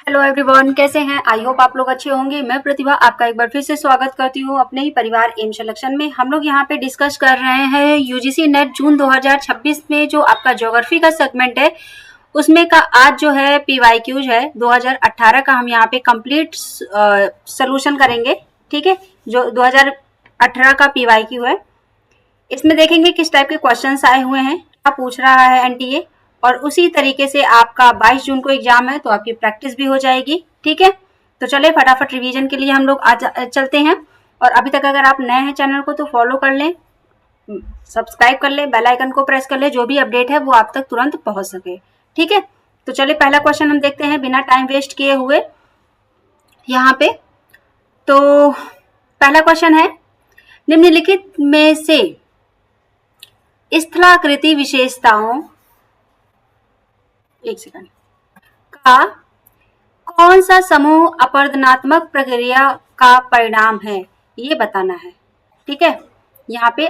Hello everyone, कैसे हैं? I hope आप लोग अच्छे होंगे। मैं प्रतिभा आपका एक बार फिर से स्वागत करती हूँ अपने ही परिवार एम सिलेक्शन में। हम लोग यहाँ पे डिस्कस कर रहे हैं यूजीसी नेट जून 2026 में जो आपका ज्योग्राफी का सेगमेंट है उसमें का आज जो है पीवाईक्यूज है 2018 का। हम यहाँ पे कंप्लीट सोल्यूशन करेंगे, ठीक है। जो 2018 का पीवाईक्यू है, इसमें देखेंगे किस टाइप के क्वेश्चंस आए हुए हैं, क्या पूछ रहा है एनटीए, और उसी तरीके से आपका 22 जून को एग्जाम है तो आपकी प्रैक्टिस भी हो जाएगी, ठीक है। तो चलिए फटाफट रिवीजन के लिए हम लोग आज चलते हैं। और अभी तक अगर आप नए हैं चैनल को तो फॉलो कर लें, सब्सक्राइब कर लें, बेल आइकन को प्रेस कर लें, जो भी अपडेट है वो आप तक तुरंत पहुंच सके, ठीक है। तो चलिए पहला क्वेश्चन हम देखते हैं बिना टाइम वेस्ट किए हुए यहाँ पे। तो पहला क्वेश्चन है, निम्नलिखित में से स्थलाकृति विशेषताओं का कौन सा समूह अपरदनात्मक प्रक्रिया का परिणाम है, ये बताना है, ठीक है। यहाँ पे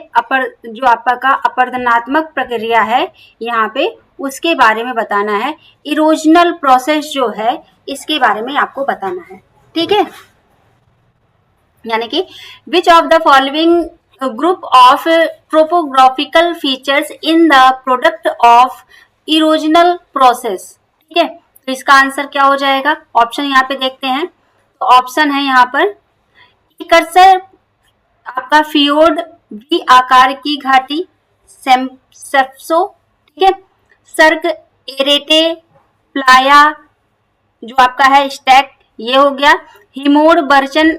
जो आपका अपरदनात्मक प्रक्रिया है यहाँ पे उसके बारे में बताना है। इरोजनल प्रोसेस जो है इसके बारे में आपको बताना है, ठीक है। यानी कि which of the following group of topographical features in the product of erosional process, ठीक है। तो इसका आंसर क्या हो जाएगा? ऑप्शन यहाँ पे देखते हैं। तो ऑप्शन है यहाँ पर कर्सर आपका फियोर्ड, वी आकार की घाटी, सेप्सो, ठीक है, सर्क, एरेटे, प्लाया, जो आपका है स्टैक, ये हो गया। हिमोर बर्चन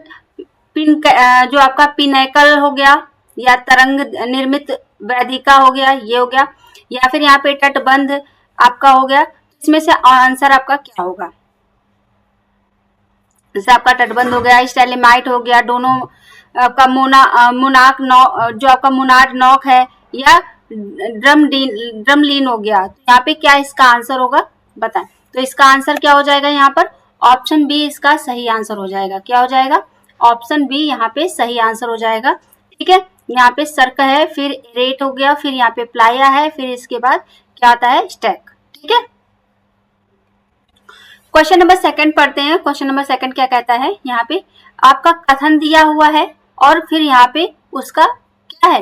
जो आपका पिनेकल हो गया, या तरंग निर्मित वेदिका हो गया, ये हो गया। या फिर यहाँ पे तटबंध आपका हो गया। इसमें से आंसर आपका क्या होगा? जैसे आपका तटबंध हो गया, स्टेलेमाइट हो गया, दोनों आपका मोनाक जो आपका मोनाड नॉक है, या ड्रमलीन हो गया। तो यहाँ पे क्या इसका आंसर होगा बताएं। तो इसका आंसर क्या हो जाएगा? यहाँ पर ऑप्शन बी इसका सही आंसर हो जाएगा। क्या हो जाएगा? ऑप्शन बी यहाँ पे सही आंसर हो जाएगा, ठीक है। यहाँ पे सर्क है, फिर रेट हो गया, फिर यहाँ पे प्लाया है, फिर इसके बाद क्या आता है? स्टैक, ठीक है। क्वेश्चन नंबर सेकंड पढ़ते हैं। क्वेश्चन नंबर सेकंड क्या कहता है? यहाँ पे आपका कथन दिया हुआ है और फिर यहाँ पे उसका क्या है?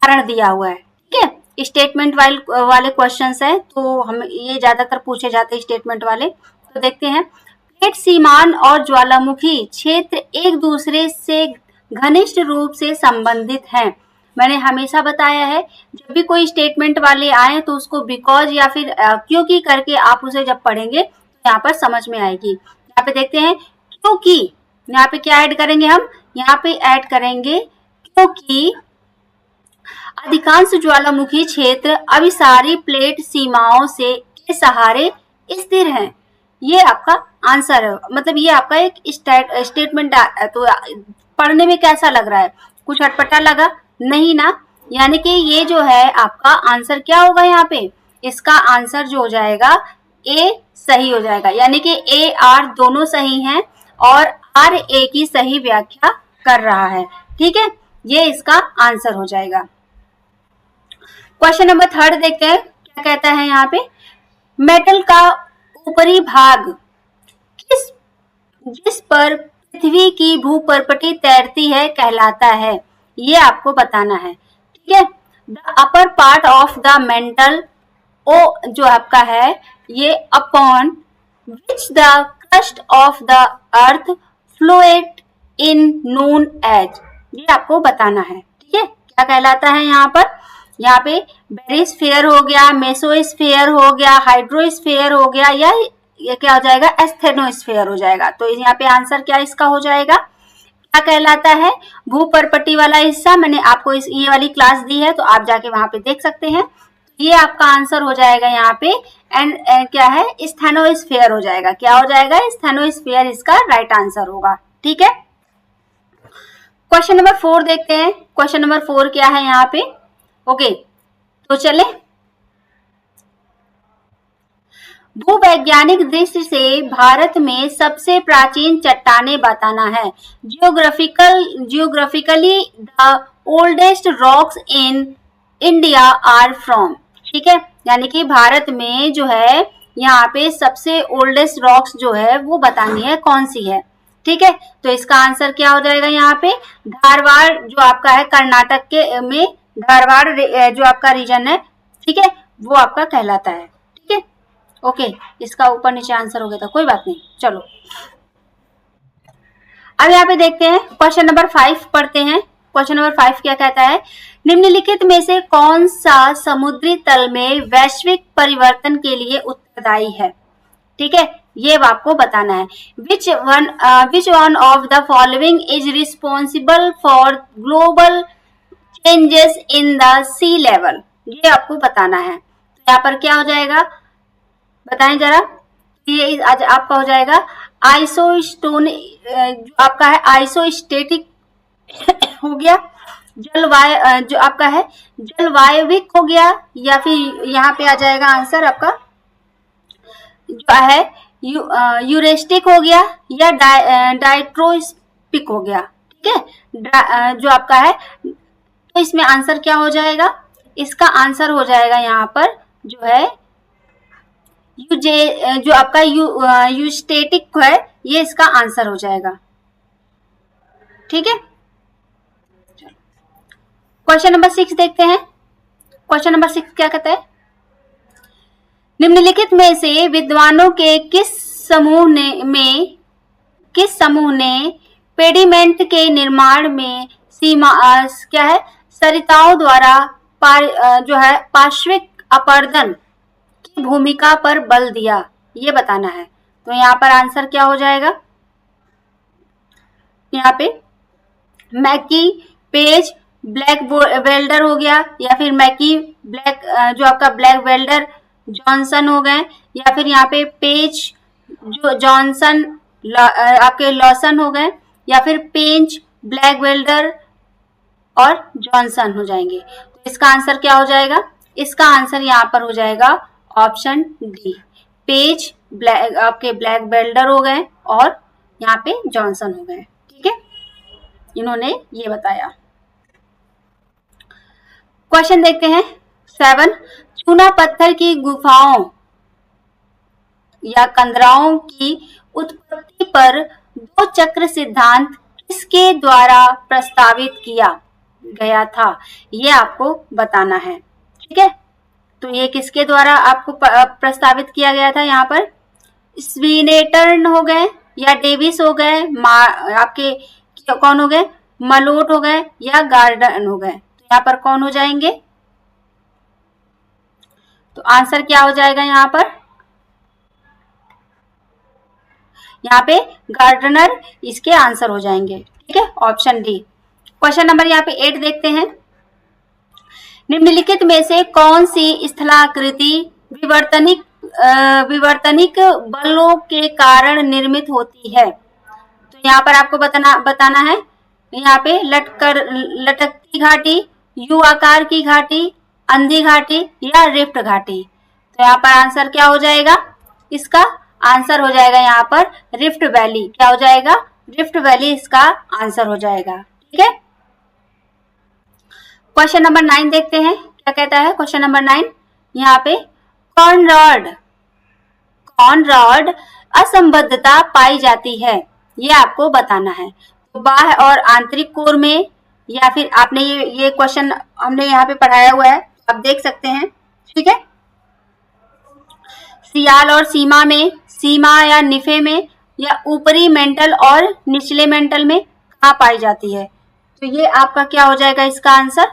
कारण दिया हुआ है, ठीक है। स्टेटमेंट वाले क्वेश्चंस है तो हम ये ज्यादातर पूछे जाते हैं स्टेटमेंट वाले। तो देखते हैं, प्लेट सीमान और ज्वालामुखी क्षेत्र एक दूसरे से घनिष्ठ रूप से संबंधित हैं। मैंने हमेशा बताया है जब भी कोई स्टेटमेंट वाले आए तो उसको बिकॉज या फिर क्योंकि करके आप उसे जब पढ़ेंगे तो यहाँ पर समझ में आएगी। यहाँ पे देखते हैं क्योंकि, यहाँ पे क्या ऐड करेंगे हम? यहाँ पे ऐड करेंगे क्योंकि अधिकांश ज्वालामुखी क्षेत्र अभिसारी प्लेट सीमाओं से के सहारे स्थिर हैं। ये आपका आंसर है, मतलब ये आपका एक स्टेटमेंट। तो पढ़ने में कैसा लग रहा है? कुछ अटपटा लगा? नहीं ना। यानी कि ये जो है आपका आंसर क्या होगा यहाँ पे? इसका आंसर जो हो जाएगा ए सही हो जाएगा। यानी कि ए आर दोनों सही हैं और आर ए की सही व्याख्या कर रहा है, ठीक है। ये इसका आंसर हो जाएगा। क्वेश्चन नंबर थर्ड देखते हैं क्या कहता है यहाँ पे। मेटल का ऊपरी भाग जिस पर पृथ्वी की भूपर्पटी तैरती है कहलाता है, ये आपको बताना है, ठीक है। The upper part of the mantle ओ जो आपका है ये upon which the crust of the earth float in known as, ये आपको बताना है, ठीक है। क्या कहलाता है यहाँ पर? यहाँ पे बेरिस्फीयर हो गया, मेसोस्फीयर हो गया, हाइड्रोस्फीयर हो गया, या ये क्या हो जाएगा? एस्थेनोस्फीयर हो जाएगा। तो यहाँ पे आंसर क्या इसका हो जाएगा? क्या कहलाता है? भूपर्पटी वाला हिस्सा मैंने आपको ये वाली क्लास दी है तो आप जाके वहां पे देख सकते हैं। ये आपका आंसर हो जाएगा यहाँ पे एंड क्या है? स्थेनोस्फीयर हो जाएगा। क्या हो जाएगा? स्थेनोस्फीयर इसका राइट आंसर होगा, ठीक है। क्वेश्चन नंबर 4 देखते हैं। क्वेश्चन नंबर 4 क्या है यहाँ पे? ओके, तो चले भूवैज्ञानिक दृष्टि से भारत में सबसे प्राचीन चट्टानें बताना है। Geographically the oldest rocks in India are from, ठीक है। यानी कि भारत में जो है यहाँ पे सबसे ओल्डेस्ट रॉक्स जो है वो बतानी है कौन सी है। ठीक है, तो इसका आंसर क्या हो जाएगा यहाँ पे, धारवाड़ जो आपका है कर्नाटक के में धारवाड़ जो आपका रीजन है, ठीक है, वो आपका कहलाता है। ठीक है, ओके, इसका ऊपर नीचे आंसर हो गया था, कोई बात नहीं। चलो अब यहाँ पे देखते हैं क्वेश्चन नंबर 5 पढ़ते हैं। क्वेश्चन नंबर 5 क्या कहता है, निम्नलिखित में से कौन सा समुद्री तल में वैश्विक परिवर्तन के लिए उत्तरदायी है। ठीक है, ये आपको बताना है। Which one of the following is responsible for global changes in the sea level, ये आपको बताना है। तो यहाँ पर क्या हो जाएगा बताएं जरा, ये आज आपका हो जाएगा आइसोस्टोन, जो आपका है आइसोस्टेटिक हो गया, जलवायु जो आपका है जलवायविक हो गया, या फिर यहाँ पे आ जाएगा आंसर आपका जो है यूरेस्टिक हो गया, या डाइट्रोस्पिक हो गया। ठीक है, जो आपका है, तो इसमें आंसर क्या हो जाएगा, इसका आंसर हो जाएगा यहाँ पर जो है जो आपका यूस्टेटिक है, ये इसका आंसर हो जाएगा। ठीक है, क्वेश्चन नंबर 6 देखते हैं। क्वेश्चन नंबर 6 क्या कहता है, निम्नलिखित में से विद्वानों के किस समूह ने पेडिमेंट के निर्माण में सीमा क्या है सरिताओं द्वारा जो है पार्श्विक अपरदन की भूमिका पर बल दिया, ये बताना है। तो यहाँ पर आंसर क्या हो जाएगा, यहाँ पे मैकी पेज ब्लैक वेल्डर हो गया, या फिर मैकी ब्लैक जो आपका ब्लैक वेल्डर जॉनसन हो गए, या फिर यहाँ पे पेज जो जॉनसन आपके लॉसन हो गए, या फिर पेंच ब्लैक वेल्डर और जॉनसन हो जाएंगे। तो इसका आंसर क्या हो जाएगा, इसका आंसर यहाँ पर हो जाएगा ऑप्शन डी, पेज ब्लैक आपके ब्लैक वेल्डर हो गए और यहाँ पे जॉनसन हो गए। ठीक है, इन्होंने ये बताया। क्वेश्चन देखते हैं 7, चूना पत्थर की गुफाओं या कंदराओं की उत्पत्ति पर दो चक्र सिद्धांत किसके द्वारा प्रस्तावित किया गया था, ये आपको बताना है। ठीक है, तो ये किसके द्वारा आपको प्रस्तावित किया गया था, यहाँ पर स्वीनेटर्न हो गए, या डेविस हो गए, आपके कौन हो गए, मलोट हो गए, या गार्डन हो गए। तो यहाँ पर कौन हो जाएंगे, तो आंसर क्या हो जाएगा यहाँ पर, यहाँ पे गार्डनर इसके आंसर हो जाएंगे। ठीक है, ऑप्शन डी। क्वेश्चन नंबर यहाँ पे 8 देखते हैं, निम्नलिखित में से कौन सी स्थलाकृति विवर्तनिक बलों के कारण निर्मित होती है। तो यहाँ पर आपको बताना है, यहाँ पे लटकती घाटी, यू आकार की घाटी, अंधी घाटी, या रिफ्ट घाटी। तो यहाँ पर आंसर क्या हो जाएगा, इसका आंसर हो जाएगा यहाँ पर रिफ्ट वैली। क्या हो जाएगा, रिफ्ट वैली इसका आंसर हो जाएगा। ठीक है, क्वेश्चन नंबर 9 देखते हैं क्या कहता है। क्वेश्चन नंबर 9 यहाँ पे कॉनरॉड असंबद्धता पाई जाती है, ये आपको बताना है। तो बाह्य और आंतरिक कोर में, या फिर आपने ये क्वेश्चन हमने यहाँ पे पढ़ाया हुआ है, आप देख सकते हैं। ठीक है, सियाल और सीमा में, सीमा या निफे में, या ऊपरी मेंटल और निचले मेंटल में कहाँ पाई जाती है। तो ये आपका क्या हो जाएगा इसका आंसर,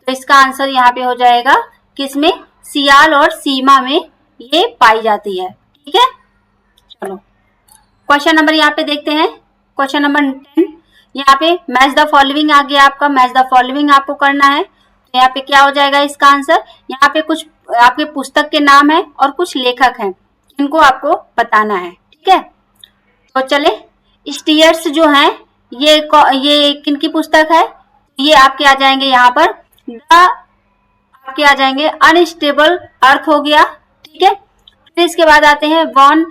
तो इसका आंसर यहाँ पे हो जाएगा किसमें, सियाल और सीमा में ये पाई जाती है। ठीक है, चलो क्वेश्चन नंबर यहाँ पे देखते हैं। क्वेश्चन नंबर 10 यहाँ पे मैच द फॉलोइंग आ गया आपका, मैच द फॉलोइंग आपको करना है। तो यहाँ पे क्या हो जाएगा इसका आंसर, यहाँ पे कुछ आपके पुस्तक के नाम है और कुछ लेखक हैं, इनको आपको बताना है। ठीक है, तो चले स्टीयर्स जो हैं ये किनकी पुस्तक है, ये आपके आ जाएंगे यहाँ पर आपके आ जाएंगे अनस्टेबल अर्थ हो गया। ठीक है, फिर इसके बाद आते हैं वॉन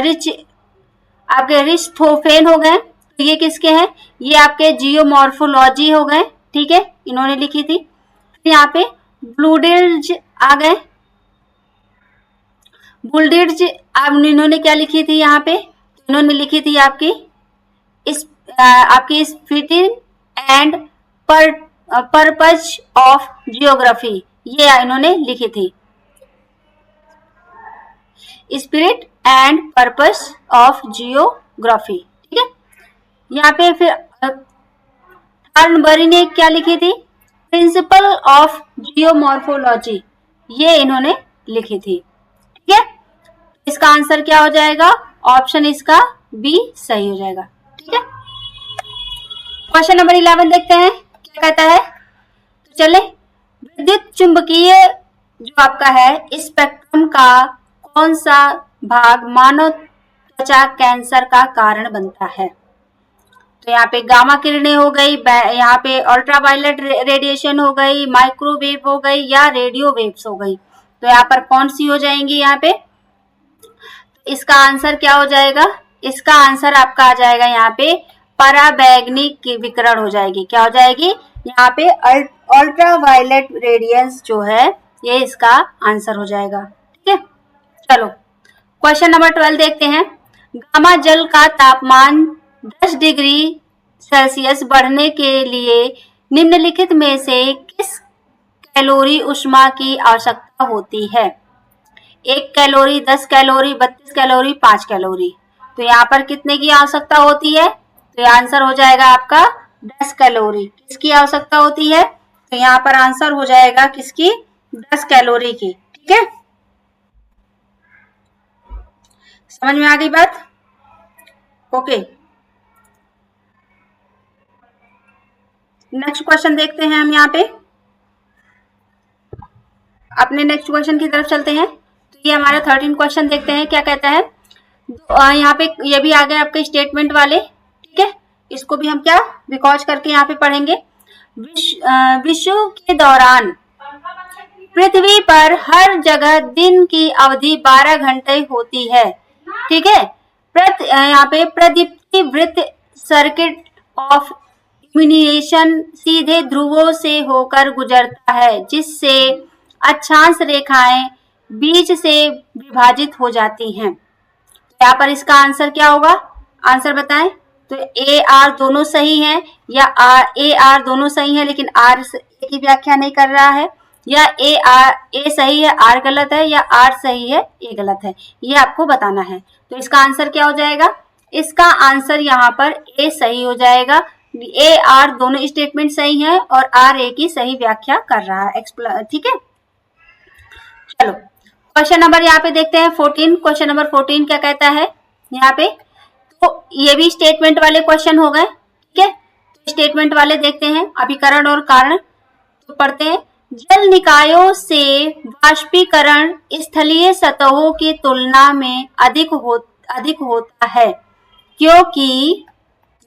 रिच आपके रिस्टोफेन हो गए, तो ये किसके हैं, ये आपके जियोमॉर्फोलॉजी हो गए। ठीक है, इन्होंने लिखी थी। फिर यहाँ पे ब्लूडेल्ज आ गए, बुल्डिट्ज अब इन्होंने क्या लिखी थी यहाँ पे, इन्होंने लिखी थी आपकी स्फीटिंग एंड पर्पज ऑफ जियोग्राफी, ये इन्होंने लिखी थी, spirit and purpose of geography. ठीक है, यहाँ पे फिर थॉर्नबरी ने क्या लिखी थी, प्रिंसिपल ऑफ जियोमॉर्फोलॉजी, ये इन्होंने लिखी थी। ठीक है, इसका आंसर क्या हो जाएगा, ऑप्शन इसका बी सही हो जाएगा। ठीक है, क्वेश्चन नंबर 11 देखते हैं क्या कहता है। तो चले, विद्युत चुंबकीय जो आपका है स्पेक्ट्रम का कौन सा भाग मानव त्वचा कैंसर का कारण बनता है। तो यहाँ पे गामा किरणें हो गई, यहाँ पे अल्ट्रावायलेट रेडिएशन हो गई, माइक्रोवेव हो गई, या रेडियो वेव्स हो गई। तो यहाँ पर कौन सी हो जाएंगी, यहाँ पे इसका आंसर क्या हो जाएगा, इसका आंसर आपका आ जाएगा यहाँ पे पराबैंगनी विकिरण हो जाएगी। क्या हो जाएगी, यहाँ पे अल्ट्रावायलेट रेडियंस जो है ये इसका आंसर हो जाएगा। ठीक है, चलो क्वेश्चन नंबर 12 देखते हैं। गामा जल का तापमान 10 डिग्री सेल्सियस बढ़ने के लिए निम्नलिखित में से किस कैलोरी ऊष्मा की आवश्यकता होती है। 1 कैलोरी, 10 कैलोरी, 32 कैलोरी, 5 कैलोरी। तो यहाँ पर कितने की आवश्यकता होती है, तो आंसर हो जाएगा आपका 10 कैलोरी। किसकी आवश्यकता होती है, तो यहाँ पर आंसर हो जाएगा किसकी, 10 कैलोरी की। ठीक है, समझ में आ गई बात, ओके। नेक्स्ट क्वेश्चन देखते हैं हम, यहाँ पे अपने नेक्स्ट क्वेश्चन की तरफ चलते हैं। तो ये हमारा 13 क्वेश्चन देखते हैं क्या कहता है। यहाँ पे ये भी आ गए आपके स्टेटमेंट वाले। ठीक है, इसको भी हम क्या बिकॉज करके यहाँ पे पढ़ेंगे। विश्व के दौरान पृथ्वी पर हर जगह दिन की अवधि 12 घंटे होती है। ठीक है, यहाँ पे प्रदीप्ति वृत्त सर्किट ऑफ इल्यूमिनेशन सीधे ध्रुवों से होकर गुजरता है, जिससे अक्षांश रेखाएं बीच से विभाजित हो जाती हैं। यहाँ पर इसका आंसर क्या होगा, आंसर बताएं। तो ए आर दोनों सही हैं, या ए आर दोनों सही है लेकिन आर ए की व्याख्या नहीं कर रहा है, या ए सही है आर गलत है, या आर सही है ए गलत है, ये आपको बताना है। तो इसका आंसर क्या हो जाएगा, इसका आंसर यहाँ पर ए सही हो जाएगा। ए आर दोनों स्टेटमेंट सही हैं और आर ए की सही व्याख्या कर रहा है। ठीक है, चलो क्वेश्चन नंबर यहाँ पे देखते हैं 14। क्वेश्चन नंबर 14 क्या कहता है यहाँ पे, तो ये भी स्टेटमेंट वाले क्वेश्चन हो गए। ठीक है, स्टेटमेंट वाले देखते हैं, अभिकरण और कारण। तो पढ़ते हैं, जल निकायों से वाष्पीकरण स्थलीय सतहों की तुलना में अधिक होता है, क्योंकि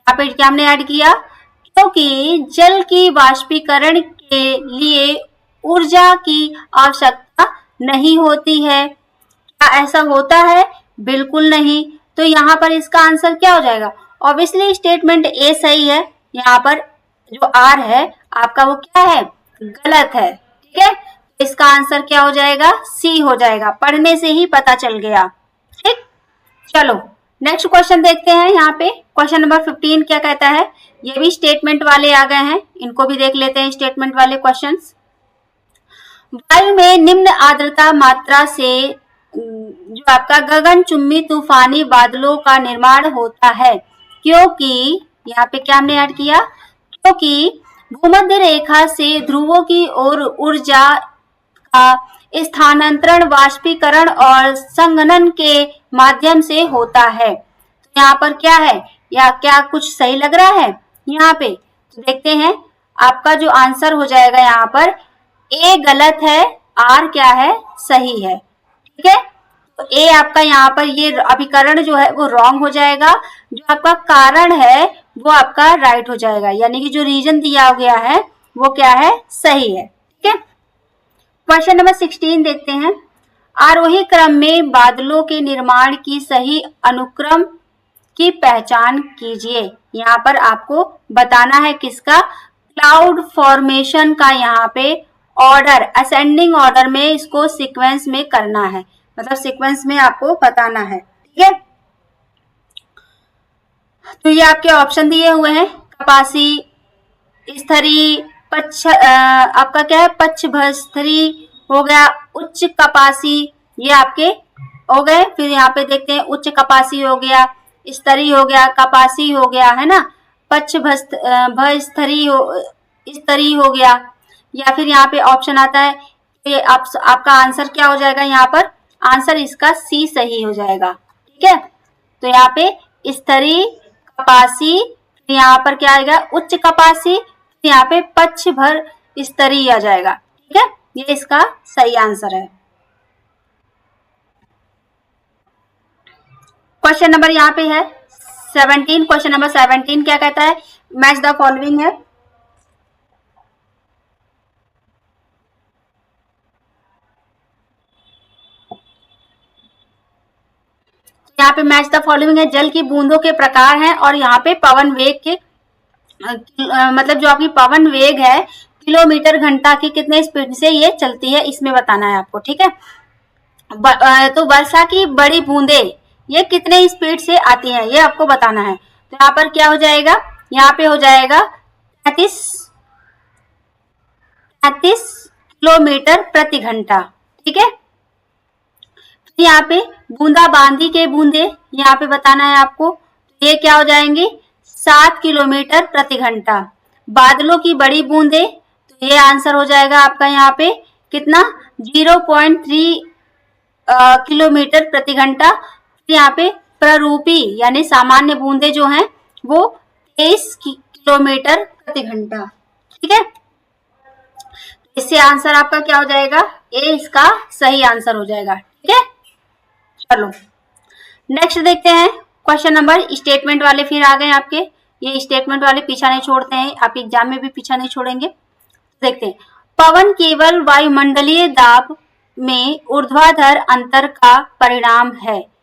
यहाँ पे क्या हमने ऐड किया, क्योंकि जल की वाष्पीकरण के लिए ऊर्जा की आवश्यकता नहीं होती है। क्या ऐसा होता है, बिल्कुल नहीं। तो यहाँ पर इसका आंसर क्या हो जाएगा, ऑब्वियसली स्टेटमेंट ए सही है, यहाँ पर जो आर है आपका वो क्या है, गलत है। ठीक है, इसका आंसर क्या हो जाएगा, सी हो जाएगा, पढ़ने से ही पता चल गया। ठीक, चलो नेक्स्ट क्वेश्चन देखते हैं। यहाँ पे क्वेश्चन नंबर 15 क्या कहता है, ये भी स्टेटमेंट वाले आ गए हैं, इनको भी देख लेते हैं स्टेटमेंट वाले क्वेश्चंस। वायु में निम्न आर्द्रता मात्रा से जो आपका गगनचुंबी तूफानी बादलों का निर्माण होता है, क्योंकि यहाँ पे क्या हमने ऐड किया, क्योंकि भूमध्य रेखा से ध्रुवों की ओर ऊर्जा का स्थानांतरण वाष्पीकरण और संघनन के माध्यम से होता है। तो यहाँ पर क्या है, या क्या कुछ सही लग रहा है यहाँ पे, तो देखते हैं आपका जो आंसर हो जाएगा यहाँ पर ए गलत है, आर क्या है, सही है। ठीक है, तो ए आपका यहाँ पर ये अभिकरण जो है वो रॉन्ग हो जाएगा, जो आपका कारण है वो आपका राइट हो जाएगा, यानी कि जो रीजन दिया गया है वो क्या है, सही है। ठीक है, क्वेश्चन नंबर 16 देखते हैं। आरोही क्रम में बादलों के निर्माण की सही अनुक्रम की पहचान कीजिए। यहाँ पर आपको बताना है किसका, क्लाउड फॉर्मेशन का यहाँ पे ऑर्डर, असेंडिंग ऑर्डर में इसको सीक्वेंस में करना है। मतलब सीक्वेंस में आपको बताना है, ठीक है। तो ये आपके ऑप्शन दिए हुए हैं, कपासी, स्थरी, आपका क्या है, पक्षभस्थरी हो गया, उच्च कपासी, ये आपके हो गए। फिर यहाँ पे देखते हैं उच्च कपासी हो गया, स्तरी हो गया, कपासी हो गया, है ना, भस्थरी हो, स्तरी हो गया। या फिर यहाँ पे ऑप्शन आता है, ये आपका आंसर क्या हो जाएगा, यहाँ पर आंसर इसका सी सही हो जाएगा, ठीक है। तो यहाँ पे स्तरी, कपासी, यहाँ पर क्या आएगा, उच्च कपासी, यहाँ पे पक्ष भर स्तरी आ जाएगा, ठीक है। ये इसका सही आंसर है। क्वेश्चन नंबर यहाँ पे है 17, क्वेश्चन नंबर 17 क्या कहता है, मैच द फॉलोइंग है। यहाँ पे मैच द फॉलोइंग है, जल की बूंदों के प्रकार हैं और यहाँ पे पवन वेग के मतलब जो आपकी पवन वेग है किलोमीटर घंटा की कितने स्पीड से ये चलती है, इसमें बताना है आपको, ठीक है। तो वर्षा की बड़ी बूंदे ये कितने स्पीड से आती हैं, ये आपको बताना है। तो यहाँ पर क्या हो जाएगा, यहाँ पे हो जाएगा 33 किलोमीटर प्रति घंटा, ठीक है। यहाँ पे बूंदाबांदी के बूंदे यहाँ पे बताना है आपको, ये क्या हो जाएंगे 7 किलोमीटर प्रति घंटा। बादलों की बड़ी बूंदे, तो ये आंसर हो जाएगा आपका यहाँ पे कितना 0.3 किलोमीटर प्रति घंटा। यहाँ पे प्ररूपी यानी सामान्य बूंदे जो हैं वो 23 किलोमीटर प्रति घंटा, ठीक है। इससे आंसर आपका क्या हो जाएगा, ए इसका सही आंसर हो जाएगा, ठीक है। चलो नेक्स्ट देखते हैं क्वेश्चन नंबर, स्टेटमेंट वाले फिर आ गए आपके, ये स्टेटमेंट वाले पीछा नहीं छोड़ते हैं, आप एग्जाम में भी पीछा नहीं छोड़ेंगे। देखते हैं, पवन केवल वायुमंडलीय दाब में ऊर्ध्वाधर अंतर का परिणाम है,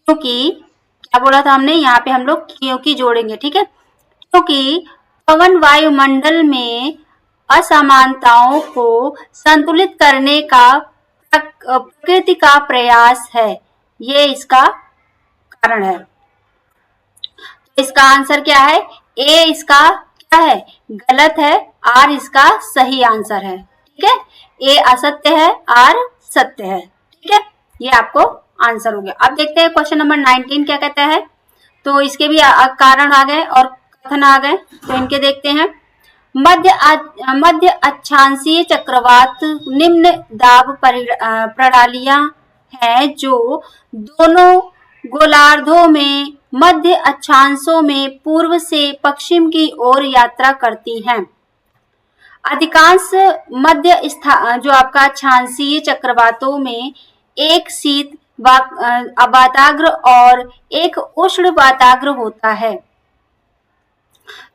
क्योंकि क्या बोला था हमने, यहाँ पे हम लोग क्योंकि जोड़ेंगे, ठीक है। क्योंकि पवन वायुमंडल में असमानताओं को संतुलित करने का प्रकृति का प्रयास है, ये इसका कारण है। इसका आंसर क्या है, ए इसका क्या है, गलत है, आर इसका सही आंसर है, ठीक है। ए असत्य है, आर सत्य है, ठीक है। ये आपको आंसर हो गया। अब देखते हैं क्वेश्चन नंबर 19 क्या कहता है। तो इसके भी कारण आ गए और कथन आ गए, तो इनके देखते हैं। मध्य अक्षांशीय चक्रवात निम्न दाब प्रणालियां हैं जो दोनों गोलार्धों में मध्य अक्षांशों में पूर्व से पश्चिम की ओर यात्रा करती हैं। अधिकांश मध्य जो आपका अक्षांशीय चक्रवातों में एक शीत वाताग्र और एक उष्ण वाताग्र होता है।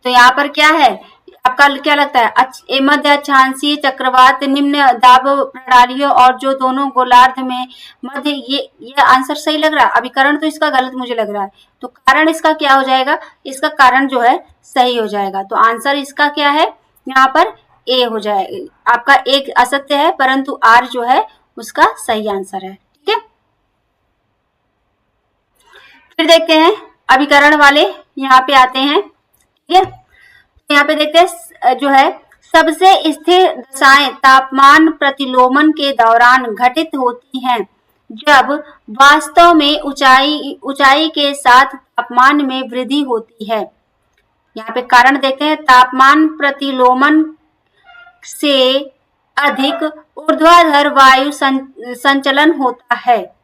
तो यहाँ पर क्या है, आपका क्या लगता है, मध्य अक्षांशीय चक्रवात निम्न दाब प्रणालियों और जो दोनों गोलार्ध में मध्य, ये आंसर सही लग रहा है। अभी कारण तो इसका गलत मुझे लग रहा है, तो कारण इसका क्या हो जाएगा, इसका कारण जो है सही हो जाएगा। तो आंसर इसका क्या है, यहाँ पर ए हो जाएगा। आपका एक असत्य है परंतु आर जो है उसका सही आंसर है, ठीक है। फिर देखते हैं अभिकरण वाले यहाँ पे आते हैं, ठीक है। यहाँ पे देखते हैं जो है, सबसे स्थिर दशाएं तापमान प्रतिलोमन के दौरान घटित होती हैं जब वास्तव में ऊंचाई के साथ तापमान में वृद्धि होती है। यहाँ पे कारण देखते हैं, तापमान प्रतिलोमन से अधिक ऊर्ध्वाधर वायु संचलन होता है।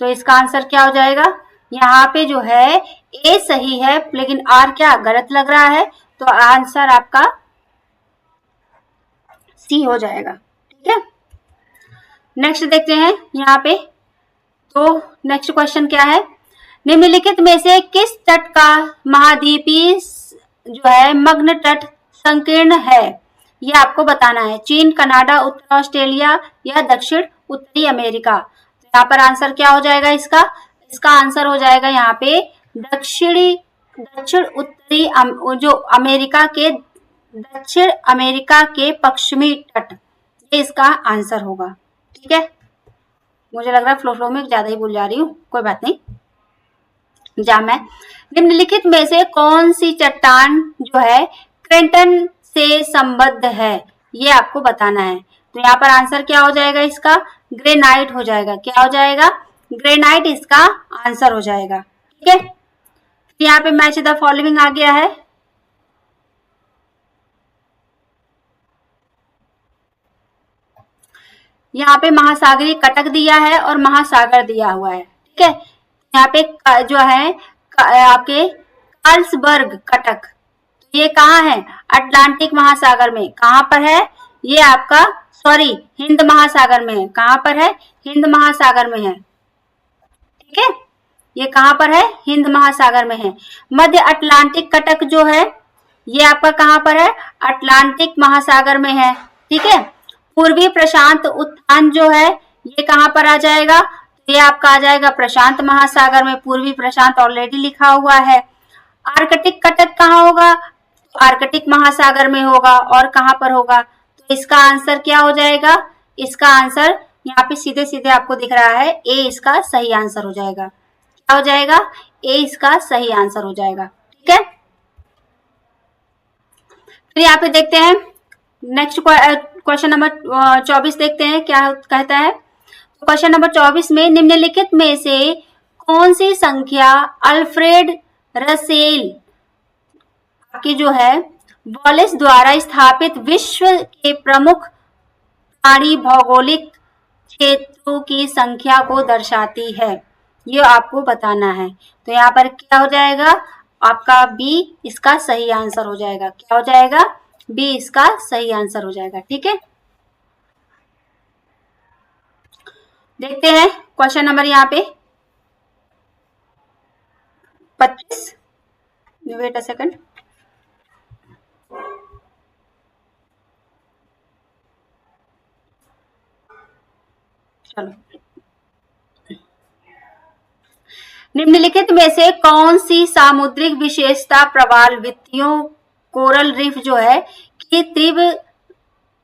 तो इसका आंसर क्या हो जाएगा, यहाँ पे जो है ए सही है लेकिन आर क्या गलत लग रहा है, तो आंसर आपका सी हो जाएगा, ठीक है। नेक्स्ट देखते हैं यहाँ पे, तो नेक्स्ट क्वेश्चन क्या है, निम्नलिखित में से किस तट का महाद्वीपीय जो है मग्न तट संकीर्ण है, ये आपको बताना है। चीन, कनाडा, उत्तर ऑस्ट्रेलिया या दक्षिण उत्तरी अमेरिका। तो यहाँ पर आंसर क्या हो जाएगा इसका आंसर हो जाएगा यहाँ पे दक्षिण उत्तरी जो दक्षिण अमेरिका के पश्चिमी तट, ये इसका आंसर होगा, ठीक है। मुझे लग रहा है फ्लो में ज्यादा ही बोल जा रही हूँ, कोई बात नहीं। जाम है। निम्नलिखित में से कौन सी चट्टान जो है क्रेटन से संबद्ध है, ये आपको बताना है। तो यहाँ पर आंसर क्या हो जाएगा इसका, ग्रेनाइट हो जाएगा। क्या हो जाएगा, ग्रेनाइट इसका आंसर हो जाएगा। ठीक है, यहाँ पे मैच द फॉलोइंग आ गया है। यहाँ पे महासागरीय कटक दिया है और महासागर दिया हुआ है। ठीक है, यहाँ पे जो है आपके कार्लसबर्ग कटक, ये कहाँ है, अटलांटिक महासागर में। कहाँ पर है ये आपका, सॉरी हिंद महासागर में है। कहाँ पर है, हिंद महासागर में है। ठीक है, ये कहाँ पर है, हिंद महासागर में है। मध्य अटलांटिक कटक जो है ये आपका कहाँ पर है, अटलांटिक महासागर में है। ठीक है, पूर्वी प्रशांत उत्तान जो है ये कहाँ पर आ जाएगा, ये आपका आ जाएगा प्रशांत महासागर में। पूर्वी प्रशांत ऑलरेडी लिखा हुआ है। आर्कटिक कटक कहाँ होगा, आर्कटिक महासागर में होगा। और कहाँ पर होगा, तो इसका आंसर क्या हो जाएगा, इसका आंसर यहाँ पे सीधे सीधे आपको दिख रहा है, ए इसका सही आंसर हो जाएगा। क्या हो जाएगा, ए इसका सही आंसर हो जाएगा। ठीक है, फिर यहाँ पे देखते हैं नेक्स्ट क्वेश्चन नंबर 24 देखते हैं क्या कहता है। क्वेश्चन नंबर 24 में निम्नलिखित में से कौन सी संख्या अल्फ्रेड रसेल की जो है वॉलेस द्वारा स्थापित विश्व के प्रमुख प्राणी भौगोलिक क्षेत्रों की संख्या को दर्शाती है, ये आपको बताना है। तो यहाँ पर क्या हो जाएगा आपका, बी इसका सही आंसर हो जाएगा। क्या हो जाएगा, बी इसका सही आंसर हो जाएगा। ठीक है, देखते हैं क्वेश्चन नंबर यहाँ पे 25। वेट अ सेकंड, चलो। निम्नलिखित में से कौन सी सामुद्रिक विशेषता प्रवाल वित्तियों कोरल रीफ जो है की तीव्र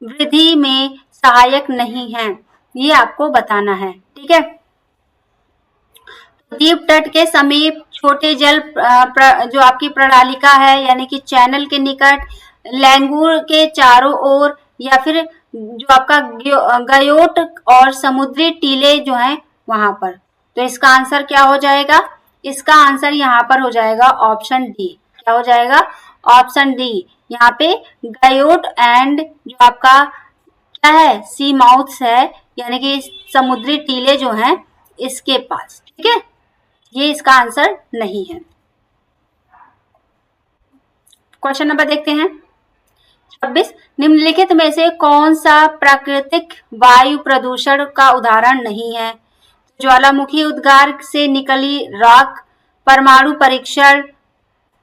वृद्धि में सहायक नहीं है, ये आपको बताना है। ठीक है, द्वीप तट के समीप छोटे जल जो आपकी प्रणालिका है यानी कि चैनल के निकट, लैंगूर के चारों ओर, या फिर जो आपका गयोट और समुद्री टीले जो हैं वहां पर। तो इसका आंसर क्या हो जाएगा, इसका आंसर यहाँ पर हो जाएगा ऑप्शन डी। क्या हो जाएगा, ऑप्शन डी। यहाँ पे गयोट एंड जो आपका क्या है, सी माउथ्स है यानी कि समुद्री टीले जो हैं इसके पास। ठीक है, ये इसका आंसर नहीं है। क्वेश्चन नंबर देखते हैं 26। निम्नलिखित में से कौन सा प्राकृतिक वायु प्रदूषण का उदाहरण नहीं है, ज्वालामुखी उद्गार से निकली राख, परमाणु परीक्षण,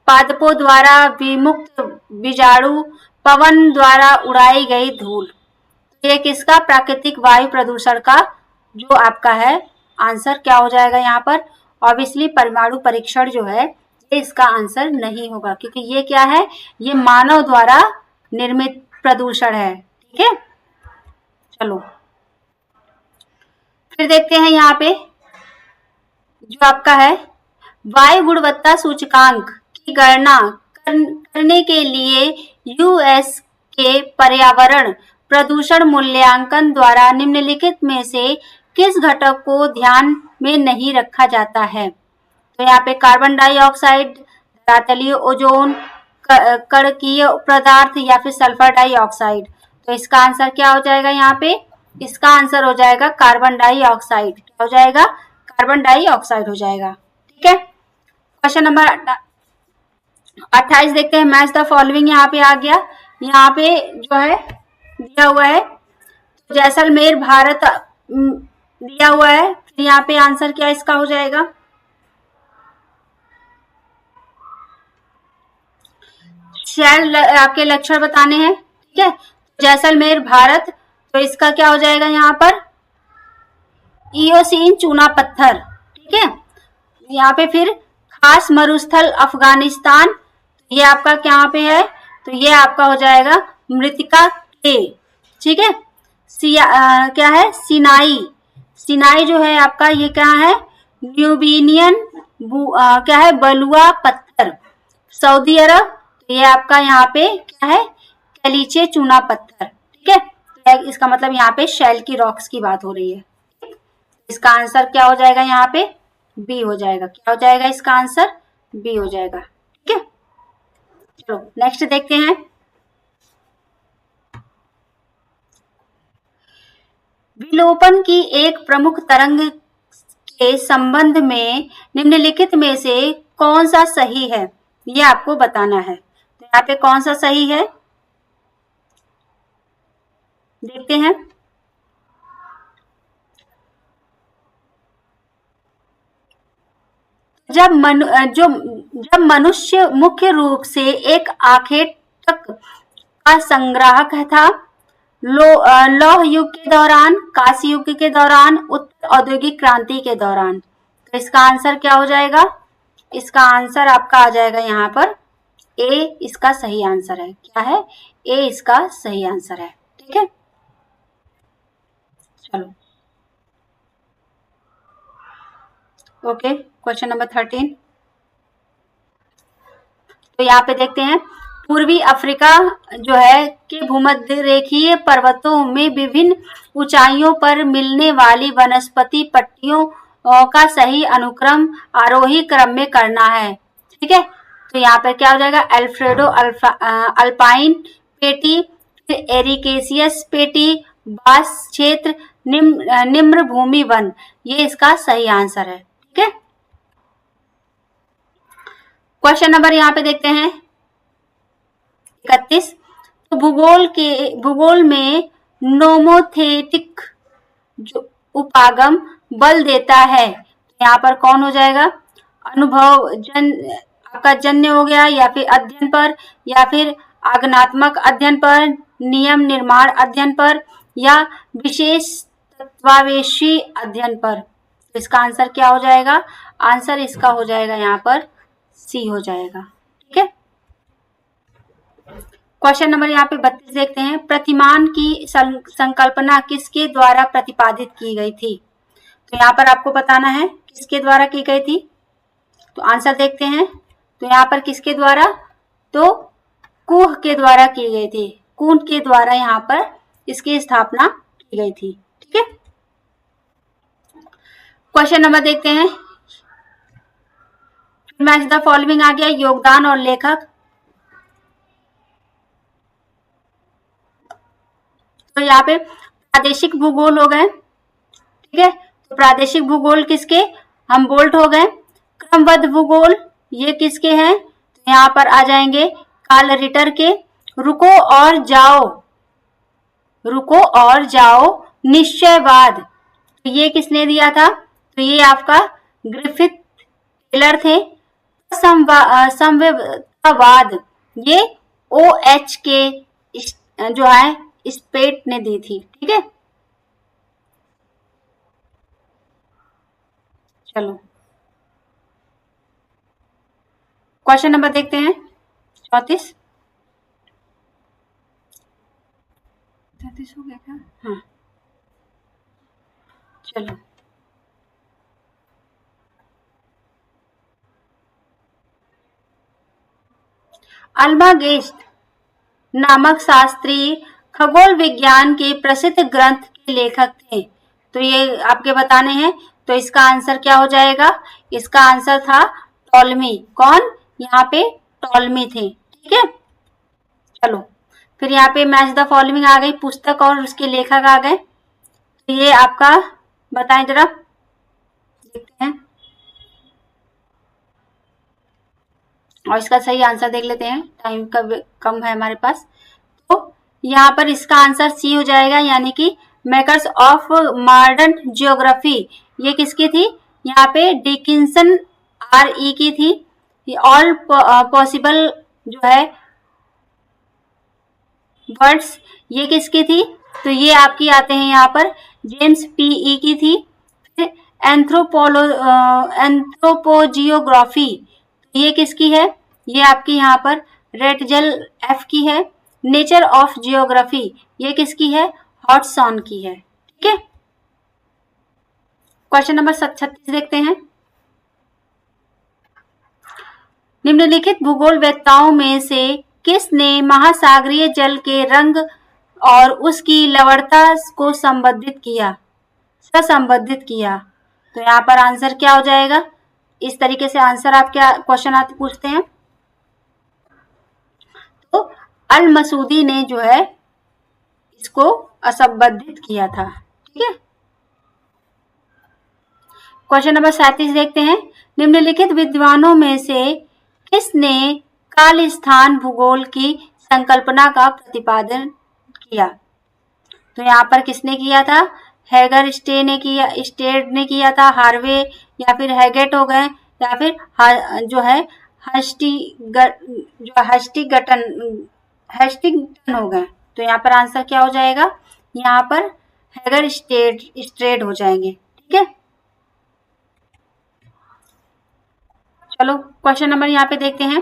पादपों द्वारा विमुक्त बीजाणु, पवन द्वारा उड़ाई गई धूल। ये किसका प्राकृतिक वायु प्रदूषण का जो आपका है आंसर क्या हो जाएगा, यहाँ पर ऑब्वियसली परमाणु परीक्षण जो है ये इसका आंसर नहीं होगा, क्योंकि ये क्या है, ये मानव द्वारा निर्मित प्रदूषण है। ठीक है, चलो फिर देखते हैं यहाँ पे जो आपका है वायु गुणवत्ता सूचकांक की गणना करने के लिए यूएस के पर्यावरण प्रदूषण मूल्यांकन द्वारा निम्नलिखित में से किस घटक को ध्यान में नहीं रखा जाता है। तो यहाँ पे कार्बन डाइऑक्साइड, धरातलीय ओजोन, कणकीय पदार्थ या फिर सल्फर डाइऑक्साइड। तो इसका आंसर क्या हो जाएगा, यहाँ पे इसका आंसर हो जाएगा कार्बन डाइऑक्साइड। क्या हो जाएगा, कार्बन डाइऑक्साइड हो जाएगा। ठीक है, क्वेश्चन नंबर 28 देखते हैं। मैच द फॉलोइंग यहाँ पे आ गया। यहाँ पे जो है दिया हुआ है जैसलमेर भारत दिया हुआ है। फिर यहाँ पे आंसर क्या इसका हो जाएगा, शहर आपके लक्षण बताने हैं। ठीक है, जैसलमेर भारत, तो इसका क्या हो जाएगा यहाँ पर इयोसीन चूना पत्थर। ठीक है, यहाँ पे फिर खास मरुस्थल अफगानिस्तान, ये आपका क्या पे है, तो ये आपका हो जाएगा मृतिका क्ले। ठीक है, क्या है सिनाई, सिनाई जो है आपका ये क्या है, न्यूबियन क्या है, बलुआ पत्थर। सऊदी अरब, ये आपका यहाँ पे क्या है, कैलीचे चूना पत्थर। ठीक है, इसका मतलब यहाँ पे शैल की रॉक्स की बात हो रही है। इसका आंसर क्या हो जाएगा, यहाँ पे बी हो जाएगा। क्या हो जाएगा इसका आंसर, बी हो जाएगा। ठीक है, चलो नेक्स्ट देखते हैं। विलोपन की एक प्रमुख तरंग के संबंध में निम्नलिखित में से कौन सा सही है, ये आपको बताना है। तो यहाँ पे कौन सा सही है, देखते हैं। जब मनुष्य मुख्य रूप से एक आखेटक का संग्राहक था, लौह युग के दौरान, कांस्य युग के दौरान, उत्तर औद्योगिक क्रांति के दौरान। तो इसका आंसर क्या हो जाएगा, इसका आंसर आपका आ जाएगा यहाँ पर ए, इसका सही आंसर है। क्या है, ए इसका सही आंसर है। ठीक है, चलो ओके, क्वेश्चन नंबर 13। तो यहाँ पे देखते हैं, पूर्वी अफ्रीका जो है के भूमध्य रेखीय पर्वतों में विभिन्न ऊंचाइयों पर मिलने वाली वनस्पति पट्टियों का सही अनुक्रम आरोही क्रम में करना है। ठीक है, तो यहाँ पर क्या हो जाएगा, अल्फ्रेडो अल्पाइन पेटी, एरिकेसियस पेटी, बास क्षेत्र, निम्न भूमि वन, ये इसका सही आंसर है। ठीक है, क्वेश्चन नंबर यहाँ पे देखते हैं 31। तो भूगोल में नोमोथेटिक जो उपागम बल देता है, यहाँ पर कौन हो जाएगा, अनुभव आपका जन्य हो गया, या फिर अध्ययन पर, या फिर आगमनात्मक अध्ययन पर, नियम निर्माण अध्ययन पर, या विशेष तत्वावेशी अध्ययन पर। तो इसका आंसर क्या हो जाएगा, आंसर इसका हो जाएगा यहाँ पर सी हो जाएगा। ठीक है, क्वेश्चन नंबर यहाँ पे 32 देखते हैं। प्रतिमान की संकल्पना किसके द्वारा प्रतिपादित की गई थी, तो यहाँ पर आपको बताना है किसके द्वारा की गई थी। तो आंसर देखते हैं, तो यहाँ पर किसके द्वारा, तो कुह के द्वारा की गई थी। कुह के द्वारा यहाँ पर इसकी स्थापना की गई थी। ठीक है, क्वेश्चन नंबर देखते हैं। मैच द फॉलोइंग आ गया, योगदान और लेखक। तो यहाँ पे प्रादेशिक भूगोल हो गए। ठीक है, तो प्रादेशिक भूगोल किसके, हम बोल्ट हो गए। क्रमबद्ध भूगोल ये किसके हैं, तो यहाँ पर आ जाएंगे कार्ल रिटर के। रुको और जाओ, रुको और जाओ निश्चयवाद, तो ये किसने दिया था, तो ये आपका ग्रिफिथ टेलर थे। संवेदवाद ये OH के जो है स्पेट ने दी थी। ठीक है, चलो क्वेश्चन नंबर देखते हैं 34। 34 हो गया क्या, हाँ चलो। अल्मागेस्ट नामक शास्त्री खगोल विज्ञान के प्रसिद्ध ग्रंथ के लेखक थे। तो ये आपके बताने हैं। तो इसका आंसर क्या हो जाएगा, इसका आंसर था टॉलमी। कौन, यहाँ पे टॉलमी थे। ठीक है, चलो फिर यहाँ पे मैच द फॉलोइंग आ गई, पुस्तक और उसके लेखक आ गए। तो ये आपका बताएं जरा, देखते हैं और इसका सही आंसर देख लेते हैं, टाइम का कम है हमारे पास। तो यहाँ पर इसका आंसर सी हो जाएगा, यानी कि मेकर्स ऑफ मॉडर्न जियोग्राफी ये किसकी थी, यहाँ पे डिकिंसन RE की थी। ऑल पॉसिबल जो है वर्ड्स ये किसकी थी, तो ये आपकी आते हैं यहाँ पर जेम्स PE की थी। फिर एंथ्रोपोजियोग्राफी ये किसकी है, ये आपकी यहाँ पर रेटजल F की है। नेचर ऑफ जियोग्राफी ये किसकी है, हॉटसन की है। ठीक है, क्वेश्चन नंबर 36 देखते हैं। निम्नलिखित भूगोलवेत्ताओं में से किसने महासागरीय जल के रंग और उसकी लवणता को संबंधित किया, संबंधित किया? तो यहाँ पर आंसर क्या हो जाएगा? इस तरीके से आंसर आप क्या क्वेश्चन आते पूछते हैं। तो अल मसूदी ने जो है इसको असंबंधित किया था। ठीक है, क्वेश्चन नंबर 37 देखते हैं। निम्नलिखित विद्वानों में से किसने काल स्थान भूगोल की संकल्पना का प्रतिपादन किया? तो यहाँ पर किसने किया था? हैगर स्टेड ने किया था, हार्वे या फिर हैगेट हो गए, या फिर जो है हस्टिंगटन हो गए। तो यहाँ पर आंसर क्या हो जाएगा? यहाँ पर हैगर स्टेड हो जाएंगे। ठीक है, चलो क्वेश्चन नंबर यहाँ पे देखते हैं।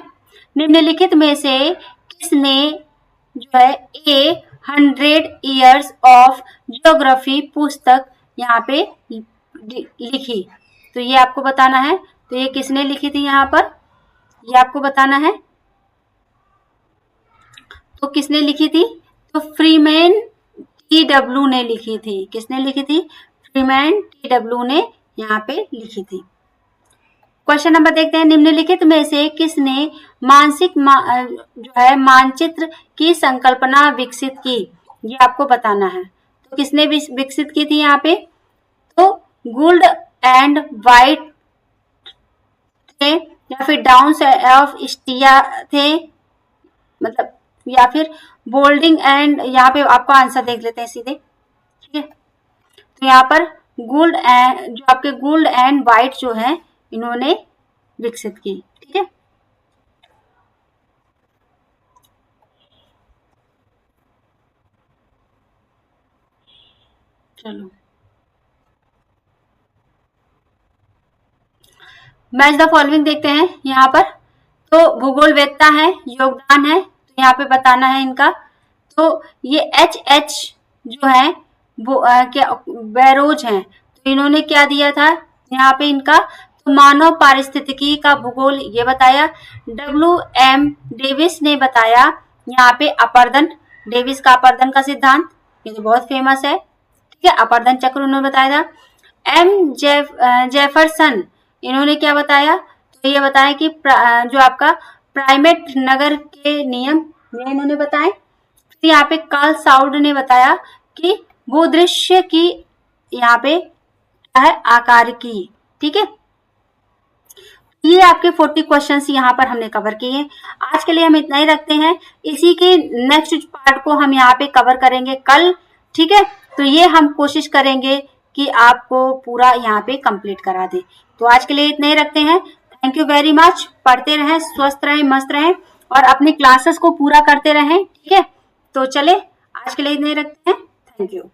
निम्नलिखित में से किसने जो है 100 Years of Geography पुस्तक यहाँ पे लिखी? तो ये आपको बताना है। तो ये किसने लिखी थी? यहाँ पर ये आपको बताना है। तो किसने लिखी थी? तो फ्रीमैन TW ने लिखी थी। किसने लिखी थी? फ्रीमैन TW ने यहाँ पे लिखी थी। क्वेश्चन नंबर देखते हैं। निम्नलिखित में से किसने जो है मानचित्र की संकल्पना विकसित की? ये आपको बताना है। तो किसने विकसित की थी यहाँ पे? तो गोल्ड एंड वाइट थे, या फिर डाउन ऑफ स्टिया थे, मतलब, या फिर बोल्डिंग एंड, यहाँ पे आपको आंसर देख लेते हैं सीधे। ठीक है, तो यहाँ पर गोल्ड एंड, जो आपके गोल्ड एंड वाइट जो है इन्होंने विकसित की। ठीक है, चलो मैच द फॉलोइंग देखते हैं यहाँ पर। तो भूगोलवेत्ता है, योगदान है, तो यहाँ पे बताना है इनका। तो ये HH जो है वो क्या बैरोज हैं, तो इन्होंने क्या दिया था यहाँ पे इनका? तो मानव पारिस्थितिकी का भूगोल ये बताया। WM डेविस ने बताया यहाँ पे अपर्दन, डेविस का अपर्दन का सिद्धांत, ये तो बहुत फेमस है। ठीक है, अपर्दन चक्र उन्होंने बताया था। जेफरसन इन्होंने क्या बताया? तो ये बताया कि जो आपका प्राइमेट नगर के नियम ये इन्होंने बताए। फिर यहाँ पे कार्ल साउड ने बताया कि भूदृश्य की यहाँ पे है आकार की। ठीक है, ये आपके 40 क्वेश्चंस यहाँ पर हमने कवर किए हैं। आज के लिए हम इतना ही रखते हैं। इसी के नेक्स्ट पार्ट को हम यहाँ पे कवर करेंगे कल। ठीक है, तो ये हम कोशिश करेंगे कि आपको पूरा यहाँ पे कंप्लीट करा दें। तो आज के लिए इतना ही रखते हैं। Thank you very much. पढ़ते रहें, स्वस्थ रहें, मस्त रहें और अपनी क्लासेस को पूरा करते रहें। ठीक है, तो चले आज के लिए इतना ही रखते हैं। Thank you.